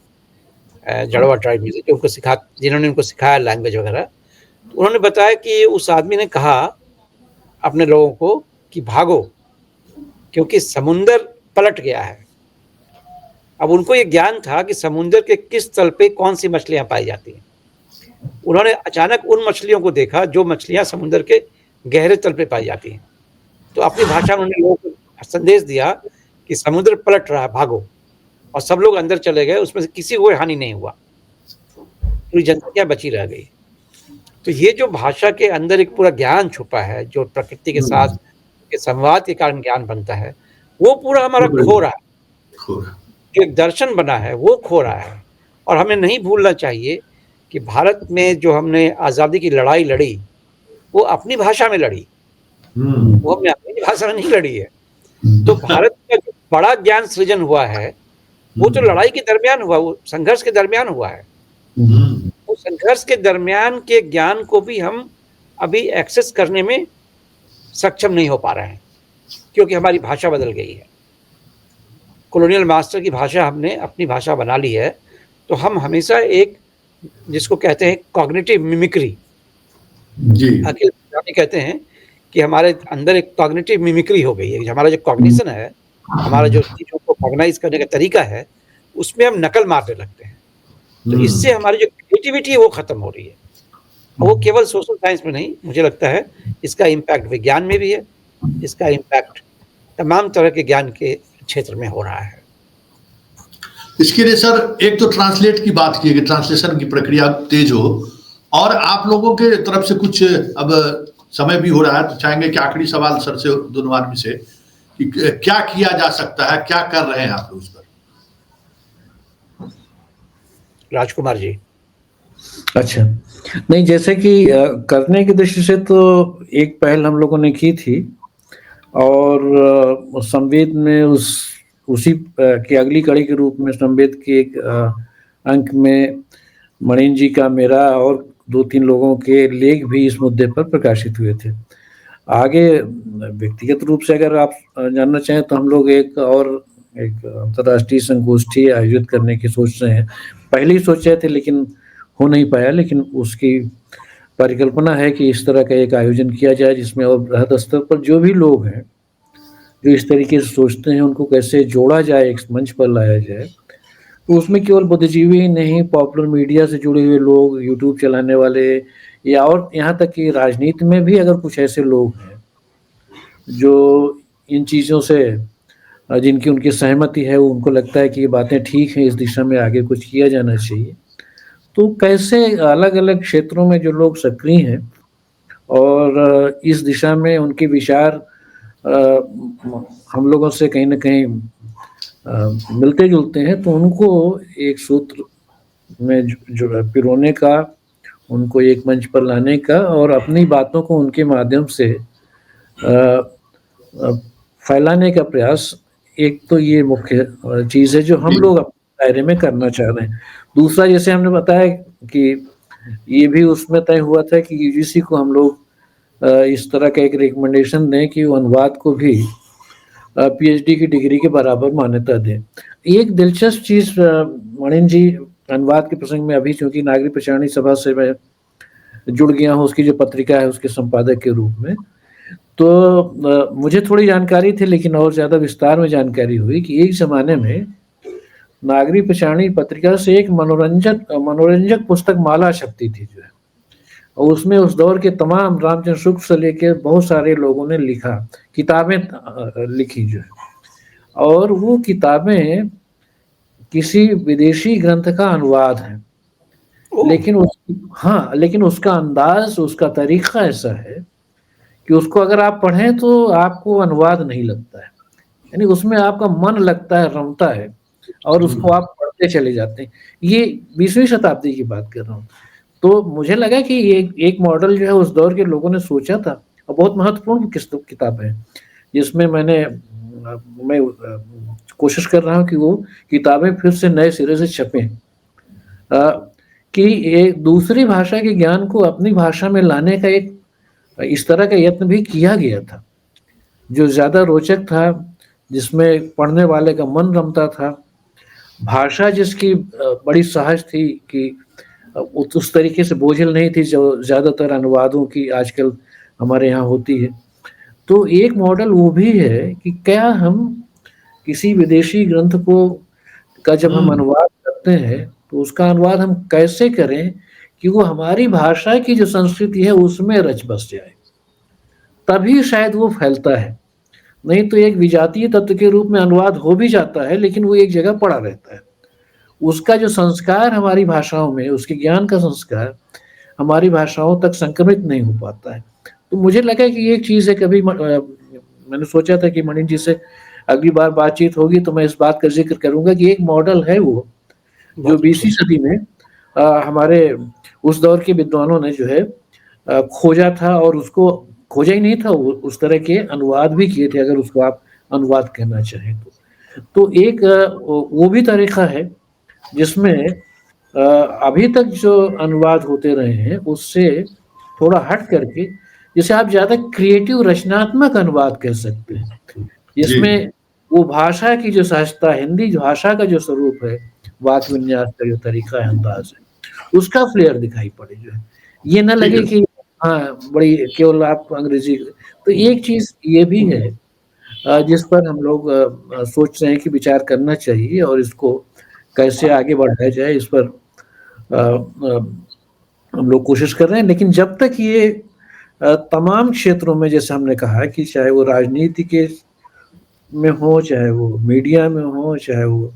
जाड़वा ट्राइब में, जिन्होंने उनको सिखाया लैंग्वेज वगैरह। तो उन्होंने बताया कि उस आदमी ने कहा अपने लोगों को कि भागो, क्योंकि समुंदर पलट गया है। अब उनको ये ज्ञान था कि समुंदर के किस तल पे कौन सी मछलियां पाई जाती हैं। उन्होंने अचानक उन मछलियों को देखा जो मछलियां समुंदर के गहरे तल पे पाई जाती हैं। तो अपनी भाषा में उन्होंने लोगों को संदेश दिया कि समुद्र पलट रहा है, भागो। और सब लोग अंदर चले गए, उसमें से किसी को हानि नहीं हुआ, पूरी जनसंख्या बची रह गई। तो ये जो भाषा के अंदर एक पूरा ज्ञान छुपा है, जो प्रकृति के साथ के संवाद के कारण ज्ञान बनता है, वो पूरा हमारा खो रहा है। जो एक दर्शन बना है वो खो रहा है। और हमें नहीं भूलना चाहिए कि भारत में जो हमने आज़ादी की लड़ाई लड़ी वो अपनी भाषा में लड़ी, वो हमने अपनी भाषा में नहीं लड़ी है। तो भारत का जो बड़ा ज्ञान सृजन हुआ है वो तो लड़ाई के दरमियान हुआ, वो संघर्ष के दरमियान हुआ है। उस संघर्ष के दरमियान के ज्ञान को भी हम अभी एक्सेस करने में सक्षम नहीं हो पा रहे हैं, क्योंकि हमारी भाषा बदल गई है। कॉलोनियल मास्टर की भाषा हमने अपनी भाषा बना ली है। तो हम हमेशा एक, जिसको कहते हैं कॉग्निटिव मिमिक्री, अखिल कहते हैं कि हमारे अंदर एक कॉग्निटिव मिमिक्री हो गई है। हमारा जो कॉग्निशन है, हमारा जो चीज़ों को कॉग्नाइज़ करने का तरीका है, उसमें हम नकल मारने लगते हैं। तो इससे हमारी जो क्रिएटिविटी है वो खत्म हो रही है। वो केवल सोशल साइंस में नहीं, मुझे लगता है इसका इम्पैक्ट विज्ञान में भी है, इसका इम्पैक्ट तमाम तरह के ज्ञान के क्षेत्र में हो रहा है। इसके लिए सर एक तो ट्रांसलेट की बात की कि ट्रांसलेशन की प्रक्रिया तेज हो, और आप लोगों के तरफ से कुछ, अब समय भी हो रहा है तो चाहेंगे कि आखिरी सवाल सर से, दोनों आदमी से, कि क्या किया जा सकता है, क्या कर रहे हैं आप लोग उस पर? राजकुमार जी। अच्छा, नहीं, जैसे कि करने की दृष्टि से तो एक पहल हम लोगों ने की थी, और संवेद में उसी की अगली कड़ी के रूप में संवेद के एक अंक में मणिन जी का, मेरा और 2-3 लोगों के लेख भी इस मुद्दे पर प्रकाशित हुए थे। आगे व्यक्तिगत रूप से अगर आप जानना चाहें तो हम लोग एक अंतर्राष्ट्रीय संगोष्ठी आयोजित करने की सोच रहे हैं। पहले ही सोचे थे लेकिन हो नहीं पाया, लेकिन उसकी परिकल्पना है कि इस तरह का एक आयोजन किया जाए जिसमें और बृहद स्तर पर जो भी लोग हैं जो इस तरीके से सोचते हैं उनको कैसे जोड़ा जाए, एक मंच पर लाया जाए। तो उसमें केवल बुद्धिजीवी ही नहीं, पॉपुलर मीडिया से जुड़े हुए लोग, यूट्यूब चलाने वाले, या और यहाँ तक कि राजनीति में भी अगर कुछ ऐसे लोग हैं जो इन चीज़ों से जिनकी उनकी सहमति है, उनको लगता है कि ये बातें ठीक हैं, इस दिशा में आगे कुछ किया जाना चाहिए, तो कैसे अलग अलग क्षेत्रों में जो लोग सक्रिय हैं और इस दिशा में उनके विचार हम लोगों से कहीं ना कहीं मिलते जुलते हैं, तो उनको एक सूत्र में जो पिरोने का, उनको एक मंच पर लाने का और अपनी बातों को उनके माध्यम से फैलाने का प्रयास, एक तो ये मुख्य चीज़ है जो हम लोग अपने दायरे में करना चाह रहे हैं। दूसरा, जैसे हमने बताया कि ये भी उसमें तय हुआ था कि यूजीसी को हम लोग इस तरह का एक रिकमेंडेशन दें कि वो अनुवाद को भी पीएचडी की डिग्री के बराबर मान्यता दें। एक दिलचस्प चीज़ मणिन जी, अनुवाद के प्रसंग में, अभी चूंकि नागरिक प्रचारणी सभा से मैं जुड़ गया हूँ, उसकी जो पत्रिका है उसके संपादक के रूप में, तो मुझे थोड़ी जानकारी थी, लेकिन और ज़्यादा विस्तार में जानकारी हुई कि एक ज़माने में नागरिक प्रचारणी पत्रिका से एक मनोरंजक पुस्तक माला छपती थी जो है, और उसमें उस दौर के तमाम, रामचंद्र शुक्ल से लेके बहुत सारे लोगों ने किताबें लिखी जो है, और वो किताबें किसी विदेशी ग्रंथ का अनुवाद है, लेकिन उसका अंदाज, उसका तरीका ऐसा है कि उसको अगर आप पढ़ें तो आपको अनुवाद नहीं लगता है, यानी उसमें आपका मन लगता है, रमता है, और उसको आप पढ़ते चले जाते हैं। ये 20वीं शताब्दी की बात कर रहा हूँ। तो मुझे लगा कि ये एक मॉडल जो है उस दौर के लोगों ने सोचा था, और बहुत महत्वपूर्ण किताब है, जिसमें मैं कोशिश कर रहा हूँ कि वो किताबें फिर से नए सिरे से छपें, कि एक दूसरी भाषा के ज्ञान को अपनी भाषा में लाने का एक इस तरह का यत्न भी किया गया था, जो ज़्यादा रोचक था, जिसमें पढ़ने वाले का मन रमता था, भाषा जिसकी बड़ी सहज थी कि उस तरीके से बोझिल नहीं थी जो ज़्यादातर अनुवादों की आजकल हमारे यहाँ होती है। तो एक मॉडल वो भी है कि क्या हम किसी विदेशी ग्रंथ का जब हम अनुवाद करते हैं तो उसका अनुवाद हम कैसे करें कि वो हमारी भाषा की जो संस्कृति है उसमें रच बस जाए, तभी शायद वो फैलता है। नहीं तो एक विजातीय तत्व के रूप में अनुवाद हो भी जाता है, लेकिन वो एक जगह पड़ा रहता है। उसका जो संस्कार हमारी भाषाओं में, उसके ज्ञान का संस्कार हमारी भाषाओं तक संक्रमित नहीं हो पाता है। तो मुझे लगा कि एक चीज़ है, कभी मैंने सोचा था कि मणिन जी से अगली बार बातचीत होगी तो मैं इस बात का जिक्र करूंगा कि एक मॉडल है वो जो 20वीं सदी में हमारे उस दौर के विद्वानों ने जो है खोजा था, और उसको खोजा ही नहीं था, उस तरह के अनुवाद भी किए थे, अगर उसको आप अनुवाद कहना चाहें तो एक वो भी तरीका है जिसमें अभी तक जो अनुवाद होते रहे हैं उससे थोड़ा हट करके, जिसे आप ज़्यादा क्रिएटिव, रचनात्मक अनुवाद कह सकते हैं, जिसमें वो भाषा की जो सहजता, हिंदी भाषा का जो स्वरूप है, वाक्य विन्यास का जो तरीका है, अंदाज है, उसका फ्लेयर दिखाई पड़े जो है। ये न लगे कि हाँ, बड़ी केवल आप अंग्रेजी। तो एक चीज़ ये भी है जिस पर हम लोग सोच रहे हैं कि विचार करना चाहिए और इसको कैसे आगे बढ़ाया जाए, इस पर हम लोग कोशिश कर रहे हैं। लेकिन जब तक ये तमाम क्षेत्रों में, जैसे हमने कहा कि चाहे वो राजनीति के में हो, चाहे वो मीडिया में हो, चाहे वो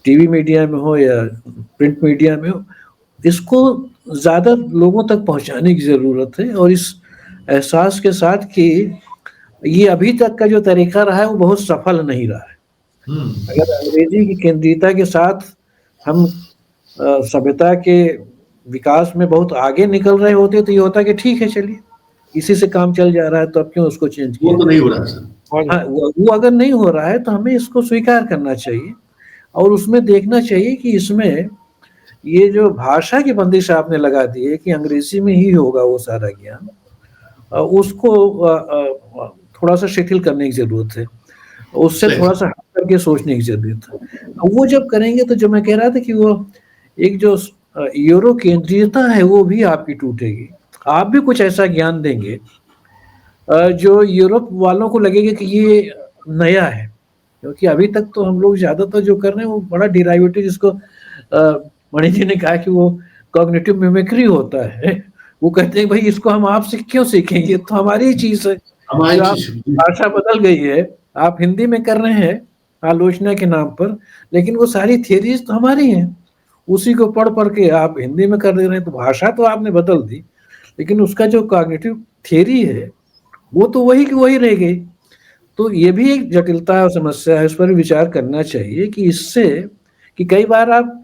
टीवी मीडिया में हो या प्रिंट मीडिया में हो, इसको ज़्यादा लोगों तक पहुँचाने की ज़रूरत है और इस एहसास के साथ कि ये अभी तक का जो तरीका रहा है वो बहुत सफल नहीं रहा है। अगर अंग्रेजी की केंद्रीयता के साथ हम सभ्यता के विकास में बहुत आगे निकल रहे होते तो ये होता कि ठीक है, चलिए इसी से काम चल जा रहा है तो अब क्यों उसको चेंज किया। वो तो नहीं हो रहा है सर। हाँ, वो अगर नहीं हो रहा है तो हमें इसको स्वीकार करना चाहिए और उसमें देखना चाहिए कि इसमें ये जो भाषा की बंदिश आपने लगा दी है कि अंग्रेजी में ही होगा वो सारा ज्ञान, उसको थोड़ा सा शिथिल करने की जरूरत है, उससे थोड़ा सा हट करके सोचने की जरूरत है। वो जब करेंगे तो जो मैं कह रहा था कि वो एक जो यूरो केंद्रीयता है वो भी आपकी टूटेगी। आप भी कुछ ऐसा ज्ञान देंगे जो यूरोप वालों को लगेगा कि ये नया है, क्योंकि अभी तक तो हम लोग ज्यादातर जो कर रहे हैं वो बड़ा डिराइवेटिव, जिसको मणि जी ने कहा कि वो कॉग्निटिव मिमिक्री होता है। वो कहते हैं भाई इसको हम आपसे क्यों सीखेंगे, तो हमारी ही चीज है, भाषा बदल गई है, आप हिंदी में कर रहे हैं आलोचना के नाम पर, लेकिन वो सारी थियरीज तो हमारी हैं, उसी को पढ़ पढ़ के आप हिंदी में कर दे रहे हैं। तो भाषा तो आपने बदल दी, लेकिन उसका जो कॉग्निटिव थियरी है वो तो वही की वही रह गई। तो ये भी एक जटिलता और समस्या है, इस पर विचार करना चाहिए कि इससे कि कई बार आप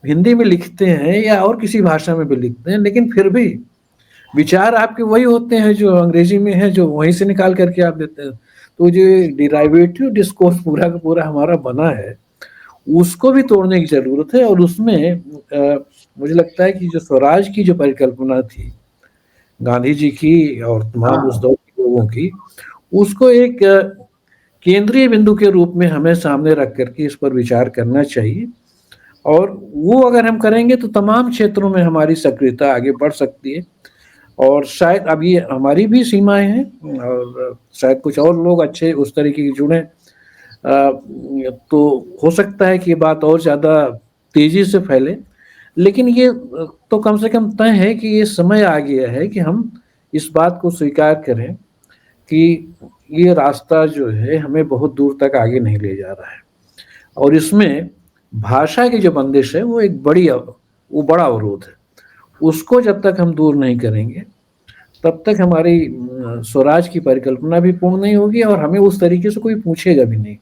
हिंदी में लिखते हैं या और किसी भाषा में भी लिखते हैं, लेकिन फिर भी विचार आपके वही होते हैं जो अंग्रेजी में है, जो वहीं से निकाल करके आप देते हैं। तो जो डिराइवेटिव डिस्कोर्स पूरा का पूरा हमारा बना है उसको भी तोड़ने की जरूरत है। और उसमें मुझे लगता है कि जो स्वराज की जो परिकल्पना थी गांधी जी की और तमाम उस दौर के लोगों की, उसको एक केंद्रीय बिंदु के रूप में हमें सामने रख करके इस पर विचार करना चाहिए। और वो अगर हम करेंगे तो तमाम क्षेत्रों में हमारी सक्रियता आगे बढ़ सकती है। और शायद अब ये हमारी भी सीमाएं हैं और शायद कुछ और लोग अच्छे उस तरीके के जुड़े, तो हो सकता है कि ये बात और ज़्यादा तेज़ी से फैले। लेकिन ये तो कम से कम तय है कि ये समय आ गया है कि हम इस बात को स्वीकार करें कि ये रास्ता जो है हमें बहुत दूर तक आगे नहीं ले जा रहा है। और इसमें भाषा की जो बंदिश है वो एक बड़ा अवरोध है। उसको जब तक हम दूर नहीं करेंगे तब तक हमारी स्वराज की परिकल्पना भी पूर्ण नहीं होगी और हमें उस तरीके से कोई पूछेगा भी नहीं,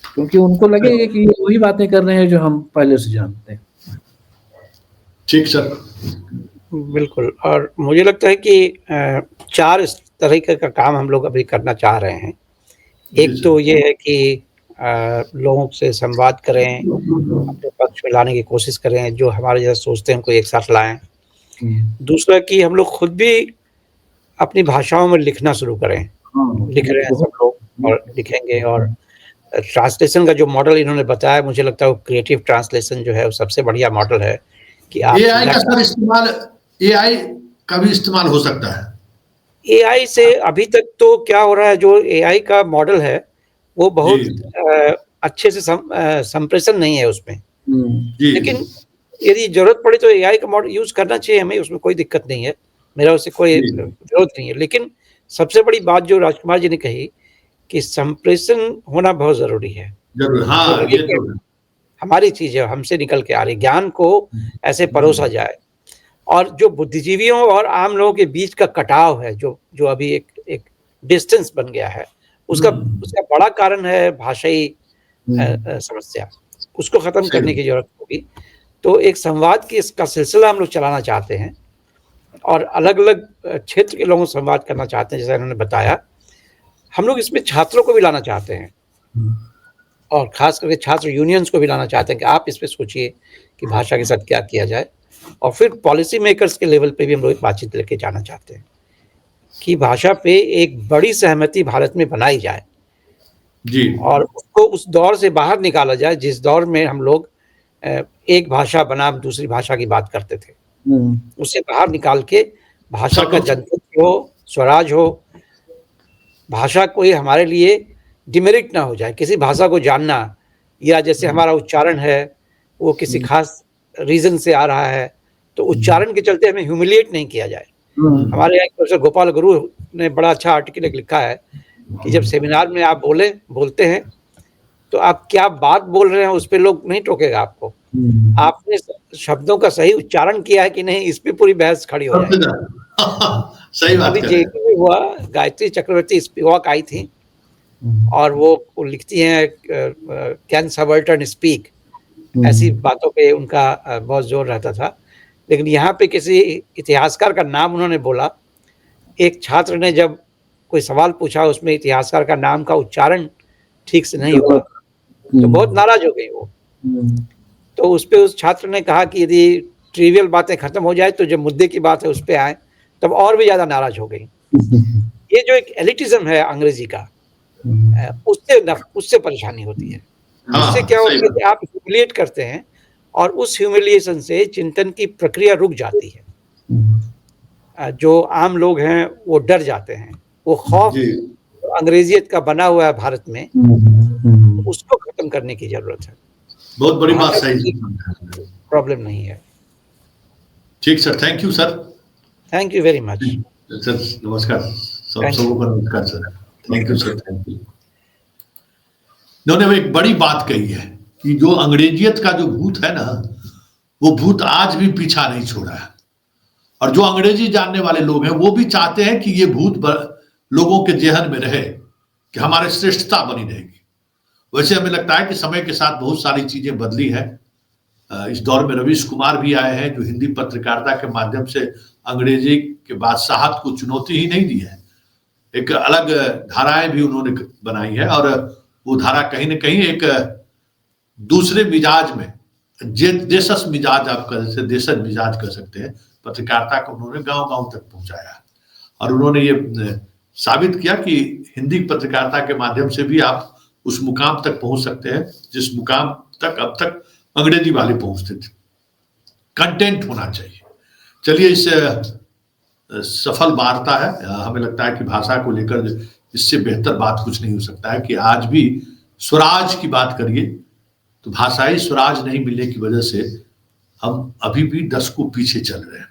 क्योंकि उनको लगेगा कि ये वही बातें कर रहे हैं जो हम पहले से जानते हैं। ठीक सर, बिल्कुल। और मुझे लगता है कि 4 इस तरीके का काम हम लोग अभी करना चाह रहे हैं। एक तो ये है कि लोगों से संवाद करें, अपने पक्ष में लाने की कोशिश करें, जो हमारे जैसा सोचते हैं उनको एक साथ लाएं। दूसरा कि हम लोग खुद भी अपनी भाषाओं में लिखना शुरू करें। लिख रहे हैं सब लोग और लिखेंगे। और ट्रांसलेशन का जो मॉडल इन्होंने बताया, मुझे लगता है वो क्रिएटिव ट्रांसलेशन जो है वो सबसे बढ़िया मॉडल है कि आप एआई का सर इस्तेमाल, एआई का भी इस्तेमाल हो सकता है। एआई से अभी तक तो क्या हो रहा है, जो एआई का मॉडल है वो बहुत अच्छे से संप्रेषण नहीं है उसमें, लेकिन यदि जरूरत पड़े तो एआई का मॉडल यूज करना चाहिए हमें, उसमें कोई दिक्कत नहीं है, मेरा उससे कोई विरोध नहीं है। लेकिन सबसे बड़ी बात जो राजकुमार जी ने कही कि संप्रेषण होना बहुत जरूरी है। हाँ, ये तो हमारी चीज है, हमसे निकल के आ रही, ज्ञान को ऐसे परोसा जाए। और जो बुद्धिजीवियों और आम लोगों के बीच का कटाव है, जो अभी एक डिस्टेंस बन गया है, उसका बड़ा कारण है भाषाई समस्या। उसको खत्म करने की जरूरत होगी। तो एक संवाद की इसका सिलसिला हम लोग चलाना चाहते हैं और अलग अलग क्षेत्र के लोगों से संवाद करना चाहते हैं। जैसा इन्होंने बताया, हम लोग इसमें छात्रों को भी लाना चाहते हैं और खास करके छात्र यूनियंस को भी लाना चाहते हैं कि आप इस पे सोचिए कि भाषा के साथ क्या किया जाए। और फिर पॉलिसी मेकर्स के लेवल पे भी हम लोग बातचीत लेके जाना चाहते हैं कि भाषा पे एक बड़ी सहमति भारत में बनाई जाए जी, और उसको उस दौर से बाहर निकाला जाए जिस दौर में हम लोग एक भाषा बनाम दूसरी भाषा की बात करते थे। उससे बाहर निकाल के भाषा का जनतंत्र हो, स्वराज हो, भाषा कोई हमारे लिए डिमेरिट ना हो जाए। किसी भाषा को जानना, या जैसे हमारा उच्चारण है वो किसी खास रीजन से आ रहा है, तो उच्चारण के चलते हमें ह्यूमिलिएट नहीं किया जाए। हमारे यहाँ प्रोफेसर गोपाल गुरु ने बड़ा अच्छा आर्टिकल लिखा है कि जब सेमिनार में आप बोलते हैं तो आप क्या बात बोल रहे हैं उस पर लोग नहीं टोकेगा आपको, आपने शब्दों का सही उच्चारण किया है कि नहीं, इस पे पूरी बहस खड़ी हो जाएगी। सही बात अभी जेपी में हुआ, गायत्री चक्रवर्ती स्पीवॉक आई थी और वो लिखती हैं कैन सबाल्टर्न स्पीक, ऐसी बातों पे उनका बहुत जोर रहता था। लेकिन यहाँ पे किसी इतिहासकार का नाम उन्होंने बोला, एक छात्र ने जब कोई सवाल पूछा उसमें इतिहासकार का नाम का उच्चारण ठीक से नहीं हुआ तो बहुत नाराज हो गई वो। तो उस पे उस छात्र ने कहा कि यदि ट्रिवियल बातें खत्म हो जाए तो जब मुद्दे की बात है उस पे आए, तब और भी ज्यादा नाराज हो गई। ये जो एक एलिटिज्म है अंग्रेजी का, उससे परेशानी होती है। उससे क्या होता है कि आप ह्यूमिलिएट करते हैं और उस ह्यूमिलिएशन से चिंतन की प्रक्रिया रुक जाती है। जो आम लोग हैं वो डर जाते हैं, वो खौफ अंग्रेजियत का बना हुआ है भारत में, उसको खत्म करने की जरूरत है। बहुत बड़ी बात, सही प्रॉब्लम नहीं है। ठीक sir, thank you sir, thank you very much sir. नमस्कार सबको का नमस्कार sir, thank you sir, thank you. उन्होंने एक बड़ी बात कही है कि जो अंग्रेजियत का जो भूत है ना, वो भूत आज भी पीछा नहीं छोड़ा है, और जो अंग्रेजी जानने वाले लोग हैं वो भी चाहते हैं कि ये भूत लोगों के जेहन में रहे, कि हमारे श्रेष्ठता बनी रहेगी। वैसे हमें लगता है कि समय के साथ बहुत सारी चीजें बदली है। इस दौर में रवीश कुमार भी आए हैं जो हिंदी पत्रकारिता के माध्यम से अंग्रेजी के बादशाहत को चुनौती ही नहीं दी है, एक अलग धाराएं भी उन्होंने बनाई है, और वो धारा कहीं ना कहीं एक दूसरे मिजाज में, देशज मिजाज, आप देशज मिजाज कह सकते हैं, पत्रकारिता को उन्होंने गांव-गांव तक पहुंचाया। और उन्होंने ये साबित किया कि हिंदी पत्रकारिता के माध्यम से भी आप उस मुकाम तक पहुंच सकते हैं जिस मुकाम तक अब तक अंग्रेजी वाले पहुंचते थे। कंटेंट होना चाहिए। चलिए, इस सफल वार्ता है, हमें लगता है कि भाषा को लेकर इससे बेहतर बात कुछ नहीं हो सकता है कि आज भी स्वराज की बात करिए तो भाषाई स्वराज नहीं मिलने की वजह से हम अभी भी दशकों पीछे चल रहे हैं।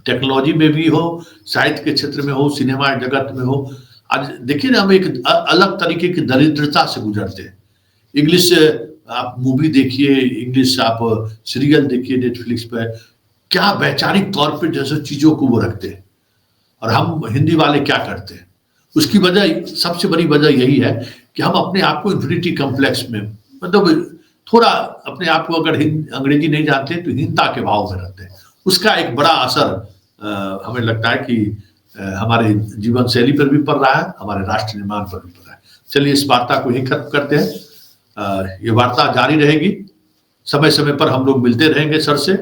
टेक्नोलॉजी में भी हो, साहित्य के क्षेत्र में हो, सिनेमा जगत में हो, आज देखिए ना, हम एक अलग तरीके की दरिद्रता से गुजरते हैं। इंग्लिश आप मूवी देखिए, इंग्लिश आप सीरियल देखिए नेटफ्लिक्स पे, क्या वैचारिक तौर पे जैसे चीजों को वो रखते हैं, और हम हिंदी वाले क्या करते हैं। उसकी वजह, सबसे बड़ी वजह यही है कि हम अपने आप को इन्फिनिटी कॉम्प्लेक्स में, मतलब थोड़ा अपने आप को अगर अंग्रेजी नहीं जानते तो हीनता के भाव में रहते हैं। उसका एक बड़ा असर हमें लगता है कि हमारे जीवन शैली पर भी पड़ रहा है, हमारे राष्ट्र निर्माण पर भी पड़ रहा है। चलिए, इस वार्ता को यहीं खत्म करते हैं। ये वार्ता जारी रहेगी, समय समय पर हम लोग मिलते रहेंगे सर से,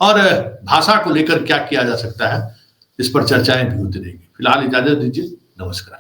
और भाषा को लेकर क्या किया जा सकता है इस पर चर्चाएं भी होती रहेंगी। फिलहाल इजाजत दीजिए, नमस्कार।